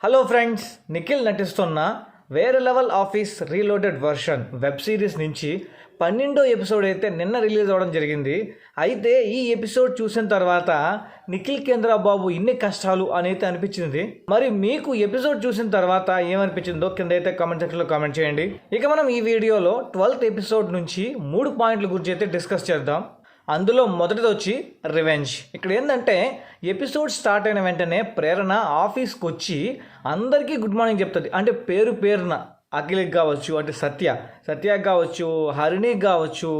Hello friends, Nikhil నటిస్తున్న వేరే level office reloaded version web series నుంచి 12వ ఎపిసోడ్ అయితే నిన్న రిలీజ్ అవ్వడం జరిగింది. అయితే ఈ ఎపిసోడ్ చూసిన తర్వాత నిఖిల్ బాబు ఇన్ని కష్టాలు అనేది అనిపించింది. మరి మీకు ఎపిసోడ్ చూసిన తర్వాత ఏమనిపించిందో కింద అయితే కామెంట్ సెక్షన్లో కామెంట్ చేయండి. ఇక మనం ఈ వీడియోలో 12th ఎపిసోడ్ నుంచి 3 పాయింట్ల గురించి అయితే డిస్కస్ చేద్దాం. అందులో మొదటిది వచ్చి రివెంజ్. ఇక్కడ ఏంటంటే ఎపిసోడ్ స్టార్ట్ అయిన వెంటనే ప్రేరణ ఆఫీస్కి వచ్చి అందరికీ గుడ్ మార్నింగ్ చెప్తుంది. అంటే పేరున అఖిల్కి కావచ్చు, అంటే సత్యకి కావచ్చు, హరిణికి కావచ్చు,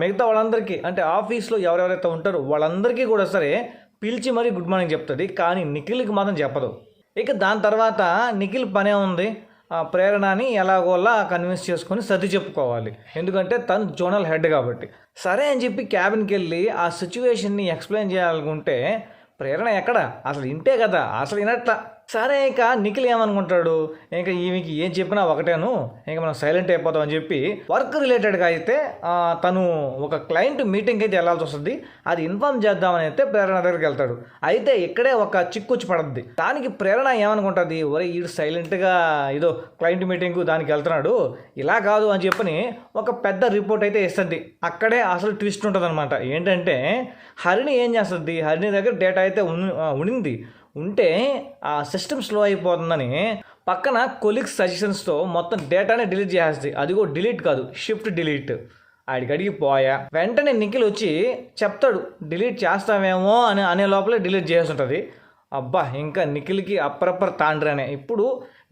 మిగతా వాళ్ళందరికీ అంటే ఆఫీస్లో ఎవరెవరైతే ఉంటారో వాళ్ళందరికీ కూడా సరే పిలిచి మరీ గుడ్ మార్నింగ్ చెప్తుంది. కానీ నిఖిల్కి మాత్రం చెప్పదు. ఇక దాని తర్వాత నిఖిల్ పనే ఉంది, ప్రేరణని ఎలాగోలా కన్విన్స్ చేసుకొని సర్ది చెప్పుకోవాలి. ఎందుకంటే తను జోనల్ హెడ్ కాబట్టి. సరే అని చెప్పి క్యాబిన్కి వెళ్ళి ఆ సిచ్యువేషన్ని ఎక్స్ప్లెయిన్ చేయాలనుకుంటే ప్రేరణ ఎక్కడ, అసలు ఇంటే కదా, అసలు వినట్లా. సరే ఇక నిఖిల్ ఏమనుకుంటాడు, ఇంకా ఈమెకి ఏం చెప్పినా ఒకటేను, ఇంకా మనం సైలెంట్ అయిపోతాం అని చెప్పి వర్క్ రిలేటెడ్గా అయితే తను ఒక క్లయింట్ మీటింగ్కి అయితే వెళ్ళాల్సి వస్తుంది. అది ఇన్ఫార్మ్ చేద్దామని అయితే ప్రేరణ దగ్గరికి వెళ్తాడు. అయితే ఇక్కడే ఒక చిక్కుచ్చి పడుద్ది. దానికి ప్రేరణ ఏమనుకుంటుంది, ఒరే ఈడు సైలెంట్గా ఏదో క్లయింట్ మీటింగ్కు దానికి వెళ్తున్నాడు, ఇలా కాదు అని చెప్పని ఒక పెద్ద రిపోర్ట్ అయితే ఇస్తుంది. అక్కడే అసలు ట్విస్ట్ ఉంటుంది అనమాట. ఏంటంటే హరిణి ఏం చేస్తుంది, హరిణి దగ్గర డేటా అయితే ఉంటే ఆ సిస్టమ్ స్లో అయిపోతుందని పక్కన కొలీగ్స్ సజెషన్స్తో మొత్తం డేటానే డిలీట్ చేసేస్తుంది. అదిగో డిలీట్ కాదు, షిఫ్ట్ డిలీట్. అడిగి పోయా వెంటనే నిఖిల్ వచ్చి చెప్తాడు, డిలీట్ చేస్తామేమో అనే లోపలే డిలీట్ చేసి ఉంటుంది. అబ్బా, ఇంకా నిఖిల్కి అప్పరప్పర్ తాండ్రనే. ఇప్పుడు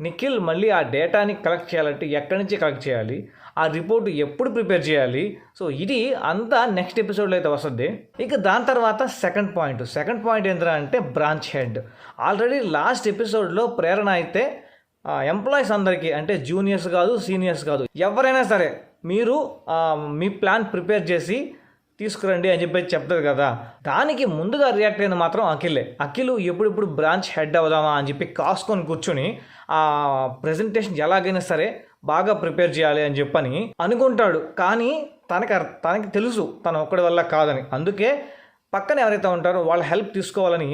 నిఖిల్ మళ్ళీ ఆ డేటాని కలెక్ట్ చేయాలంటే ఎక్కడి నుంచి కలెక్ట్ చేయాలి, ఆ రిపోర్ట్ ఎప్పుడు ప్రిపేర్ చేయాలి. సో ఇది అంతా నెక్స్ట్ ఎపిసోడ్లో అయితే వస్తుంది. ఇక దాని తర్వాత సెకండ్ పాయింట్ ఏంటంటే అంటే బ్రాంచ్ హెడ్. ఆల్రెడీ లాస్ట్ ఎపిసోడ్లో ప్రేరణ అయితే ఎంప్లాయీస్ అందరికీ, అంటే జూనియర్స్ కాదు సీనియర్స్ కాదు, ఎవరైనా సరే మీరు మీ ప్లాన్ ప్రిపేర్ చేసి తీసుకురండి అని చెప్పి చెప్తుంది కదా. దానికి ముందుగా రియాక్ట్ అయింది మాత్రం అఖిల్ ఎప్పుడెప్పుడు బ్రాంచ్ హెడ్ అవుదామా అని చెప్పి కాసుకొని కూర్చొని ఆ ప్రెజెంటేషన్ ఎలాగైనా సరే బాగా ప్రిపేర్ చేయాలి అని చెప్పని అనుకుంటాడు. కానీ తనకి తెలుసు తను ఒక్కడి వల్ల కాదని. అందుకే పక్కన ఎవరైతే ఉంటారో వాళ్ళ హెల్ప్ తీసుకోవాలని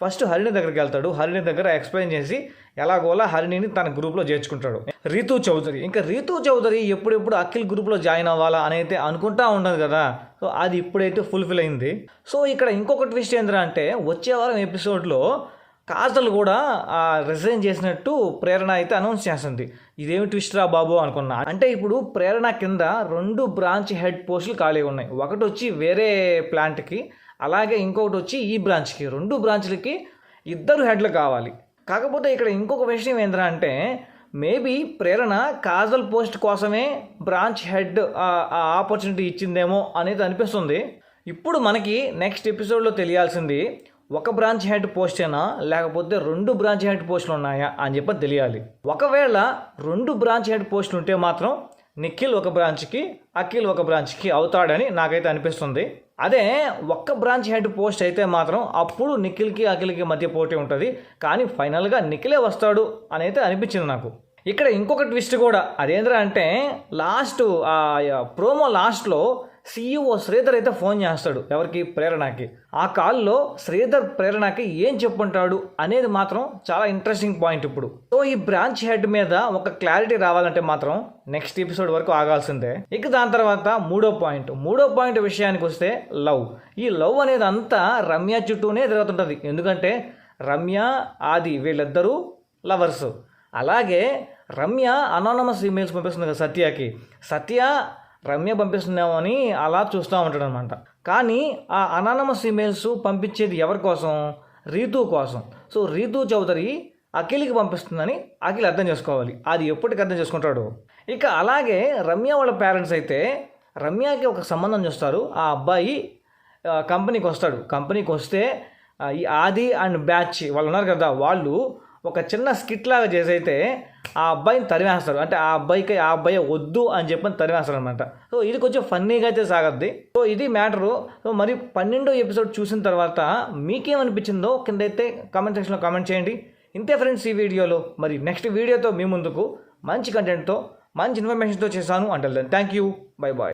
ఫస్ట్ హరిణి దగ్గరికి వెళ్తాడు. హరిణి దగ్గర ఎక్స్ప్లెయిన్ చేసి ఎలాగోలా హరిణిని తన గ్రూప్లో చేర్చుకుంటాడు. రీతూ చౌదరి ఎప్పుడెప్పుడు అఖిల్ గ్రూప్లో జాయిన్ అవ్వాలా అని అయితే అనుకుంటా ఉండదు కదా. సో అది ఇప్పుడైతే ఫుల్ఫిల్ అయింది. సో ఇక్కడ ఇంకొక ట్విస్ట్ ఏంటంటే వచ్చే వారం ఎపిసోడ్లో కాజల్ కూడా రిజైన్ చేసినట్టు ప్రేరణ అయితే అనౌన్స్ చేస్తుంది. ఇదేమి ట్విస్ట్ రా బాబు అనుకున్నా. అంటే ఇప్పుడు ప్రేరణ కింద 2 బ్రాంచ్ హెడ్ పోస్టులు ఖాళీ ఉన్నాయి. ఒకటి వచ్చి వేరే ప్లాంట్కి, అలాగే ఇంకొకటి వచ్చి ఈ బ్రాంచ్కి. 2 బ్రాంచ్లకి 2 హెడ్లు కావాలి. కాకపోతే ఇక్కడ ఇంకొక విషయం ఏంటంటే మేబీ ప్రేరణ కాజల్ పోస్ట్ కోసమే బ్రాంచ్ హెడ్ ఆపర్చునిటీ ఇచ్చిందేమో అనేది అనిపిస్తుంది. ఇప్పుడు మనకి నెక్స్ట్ ఎపిసోడ్లో తెలియాల్సింది ఒక బ్రాంచ్ హెడ్ పోస్టేనా లేకపోతే 2 బ్రాంచ్ హెడ్ పోస్టులు ఉన్నాయా అని చెప్పి తెలియాలి. ఒకవేళ 2 బ్రాంచ్ హెడ్ పోస్టులు ఉంటే మాత్రం నిఖిల్ ఒక బ్రాంచ్కి, అఖిల్ ఒక బ్రాంచ్కి అవుతాడని నాకైతే అనిపిస్తుంది. అదే ఒక్క బ్రాంచ్ హెడ్ పోస్ట్ అయితే మాత్రం అప్పుడు నిఖిల్కి అఖిల్కి మధ్య పోటీ ఉంటుంది. కానీ ఫైనల్గా నిఖిలే వస్తాడు అని అయితే అనిపించింది నాకు. ఇక్కడ ఇంకొక ట్విస్ట్ కూడా అదేంద్రా అంటే ప్రోమో లాస్ట్లో CEO శ్రీధర్ అయితే ఫోన్ చేస్తాడు ఎవరికి, ప్రేరణకి. ఆ కాల్లో శ్రీధర్ ప్రేరణకి ఏం చెప్పుంటాడు అనేది మాత్రం చాలా ఇంట్రెస్టింగ్ పాయింట్. ఇప్పుడు సో ఈ బ్రాంచ్ హెడ్ మీద ఒక క్లారిటీ రావాలంటే మాత్రం నెక్స్ట్ ఎపిసోడ్ వరకు ఆగాల్సిందే. ఇక దాని తర్వాత మూడో పాయింట్ విషయానికి వస్తే లవ్. ఈ లవ్ అనేది అంతా రమ్య చుట్టూనే తిరుగుతుంటుంది. ఎందుకంటే రమ్య ఆది వీళ్ళిద్దరూ లవర్స్. అలాగే రమ్య అనానమస్ ఈమెయిల్స్ పంపిస్తుంది కదా సత్యకి. సత్య రమ్య పంపిస్తున్నామో అని అలా చూస్తూ ఉంటాడు అనమాట. కానీ ఆ అనానమస్ ఈమెయిల్స్ పంపించేది ఎవరి కోసం, రీతూ కోసం. సో రీతూ చౌదరి అఖిల్కి పంపిస్తుందని అఖిల్ అర్థం చేసుకోవాలి. అది ఎప్పటికి అర్థం చేసుకుంటాడు. ఇక అలాగే రమ్య వాళ్ళ పేరెంట్స్ అయితే రమ్యకి ఒక సంబంధం చూస్తారు. ఆ అబ్బాయి కంపెనీకి వస్తాడు. కంపెనీకి వస్తే ఈ ఆది అండ్ బ్యాచ్ వాళ్ళు ఉన్నారు కదా, వాళ్ళు ఒక చిన్న స్కిట్ లాగా చేసి అయితే ఆ అబ్బాయిని తరివేస్తారు. అంటే ఆ అబ్బాయి వద్దు అని చెప్పని తరివేస్తారు అనమాట. సో ఇది కొంచెం ఫన్నీగా అయితే సాగద్ది. సో ఇది మ్యాటరు. సో మరి 12వ ఎపిసోడ్ చూసిన తర్వాత మీకేమనిపించిందో కింద అయితే కామెంట్ సెక్షన్లో కామెంట్ చేయండి. ఇంతే ఫ్రెండ్స్ ఈ వీడియోలో. మరి నెక్స్ట్ వీడియోతో మీ ముందుకు మంచి కంటెంట్తో మంచి ఇన్ఫర్మేషన్తో చేశాను. అంటే థ్యాంక్ యూ, బై బాయ్.